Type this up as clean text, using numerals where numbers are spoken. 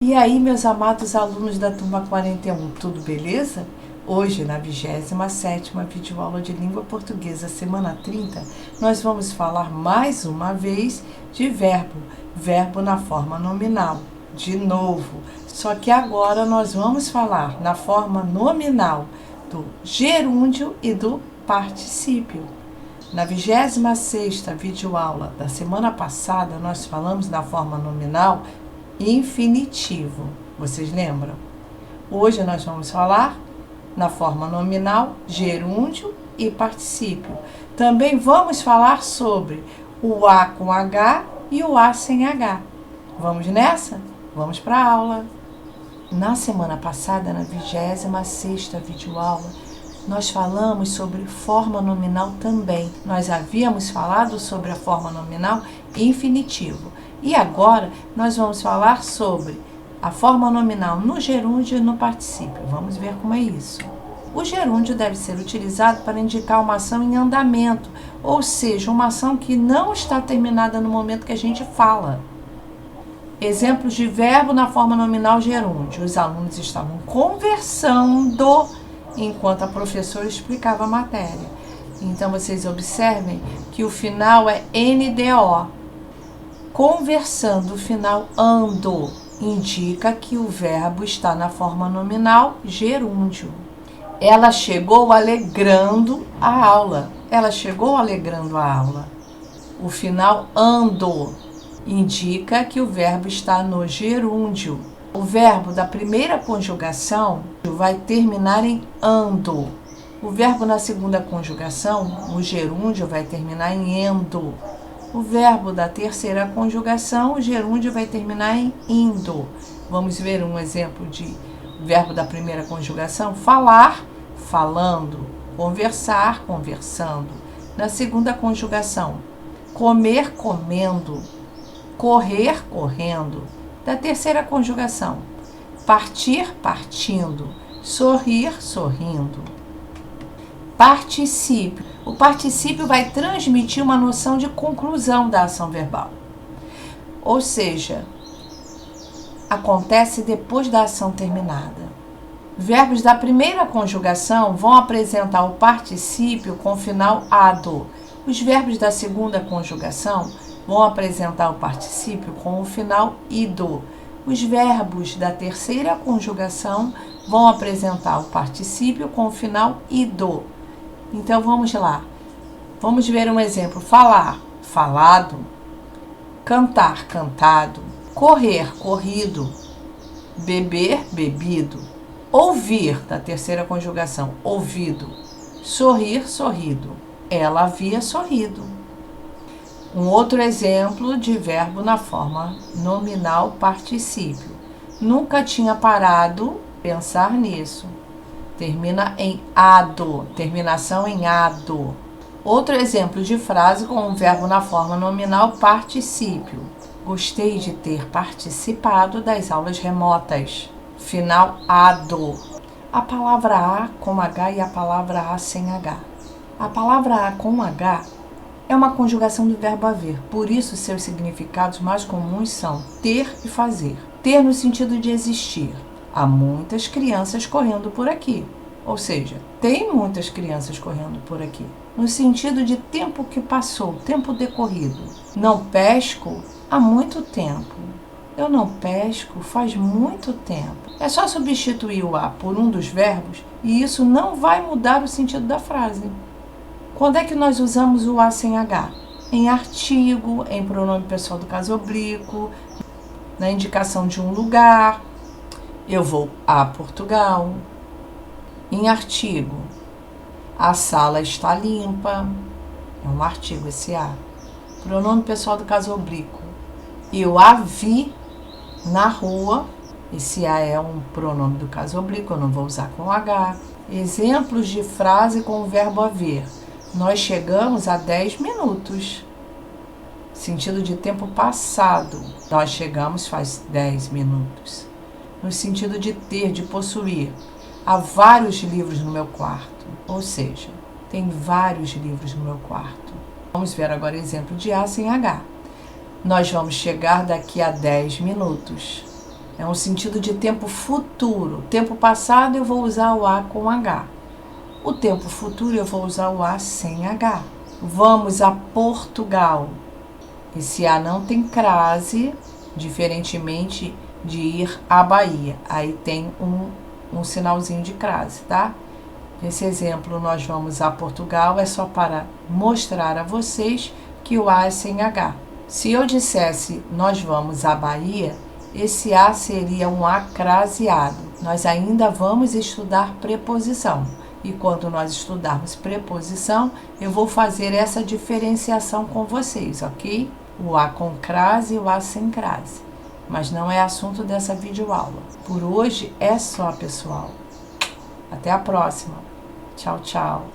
E aí, meus amados alunos da turma 41, tudo beleza? Hoje, na 27ª videoaula de língua portuguesa, semana 30, nós vamos falar mais uma vez de verbo na forma nominal. De novo, só que agora nós vamos falar na forma nominal do gerúndio e do particípio. Na 26ª videoaula da semana passada, nós falamos da forma nominal infinitivo. Vocês lembram? Hoje nós vamos falar na forma nominal gerúndio e particípio. Também vamos falar sobre o A com H e o A sem H. Vamos nessa? Vamos para a aula. Na semana passada, na 26ª videoaula, nós falamos sobre forma nominal também. Nós havíamos falado sobre a forma nominal infinitivo. E agora nós vamos falar sobre a forma nominal no gerúndio e no particípio. Vamos ver como é isso. O gerúndio deve ser utilizado para indicar uma ação em andamento, ou seja, uma ação que não está terminada no momento que a gente fala. Exemplos de verbo na forma nominal gerúndio. Os alunos estavam conversando enquanto a professora explicava a matéria. Então, vocês observem que o final é NDO. Conversando, o final ando, indica que o verbo está na forma nominal gerúndio. Ela chegou alegrando a aula. Ela chegou alegrando a aula. O final ando indica que o verbo está no gerúndio. O verbo da primeira conjugação vai terminar em ando. O verbo na segunda conjugação, no gerúndio, vai terminar em endo. O verbo da terceira conjugação, o gerúndio, vai terminar em indo. Vamos ver um exemplo de verbo da primeira conjugação: falar, falando, conversar, conversando. Na segunda conjugação, comer, comendo, correr, correndo. Da terceira conjugação, partir, partindo, sorrir, sorrindo. Particípio. O particípio vai transmitir uma noção de conclusão da ação verbal. Ou seja, acontece depois da ação terminada. Verbos da primeira conjugação vão apresentar o particípio com o final ado. Os verbos da segunda conjugação vão apresentar o particípio com o final ido. Os verbos da terceira conjugação vão apresentar o particípio com o final ido. Então, vamos lá. Vamos ver um exemplo. Falar, falado. Cantar, cantado. Correr, corrido. Beber, bebido. Ouvir, da terceira conjugação, ouvido. Sorrir, sorrido. Ela havia sorrido. Um outro exemplo de verbo na forma nominal particípio. Nunca tinha parado pensar nisso. Termina em ado, terminação em ado. Outro exemplo de frase com um verbo na forma nominal particípio. Gostei de ter participado das aulas remotas. Final ado. A palavra A com H e a palavra A sem H. A palavra A com H é uma conjugação do verbo haver, por isso seus significados mais comuns são ter e fazer. Ter no sentido de existir. Há muitas crianças correndo por aqui. Ou seja, tem muitas crianças correndo por aqui. No sentido de tempo que passou, tempo decorrido. Não pesco há muito tempo. Eu não pesco faz muito tempo. É só substituir o A por um dos verbos e isso não vai mudar o sentido da frase. Quando é que nós usamos o A sem H? Em artigo, em pronome pessoal do caso oblíquo, na indicação de um lugar. Eu vou a Portugal. Em artigo, a sala está limpa. É um artigo esse A. Pronome pessoal do caso oblíquo. Eu a vi na rua. Esse A é um pronome do caso oblíquo, eu não vou usar com H. Exemplos de frase com o verbo haver. Nós chegamos a 10 minutos. Sentido de tempo passado. Nós chegamos faz 10 minutos. No sentido de ter, de possuir. Há vários livros no meu quarto. Ou seja, tem vários livros no meu quarto. Vamos ver agora exemplo de A sem H. Nós vamos chegar daqui a 10 minutos. É um sentido de tempo futuro. Tempo passado eu vou usar o A com H. O tempo futuro eu vou usar o A sem H. Vamos a Portugal. Esse A não tem crase, diferentemente de ir à Bahia. Aí tem um sinalzinho de crase, tá? Nesse exemplo, nós vamos a Portugal, é só para mostrar a vocês que o A é sem H. Se eu dissesse nós vamos à Bahia, esse A seria um A craseado. Nós ainda vamos estudar preposição. E quando nós estudarmos preposição, eu vou fazer essa diferenciação com vocês, ok? O A com crase e o A sem crase. Mas não é assunto dessa videoaula. Por hoje é só, pessoal. Até a próxima. Tchau, tchau.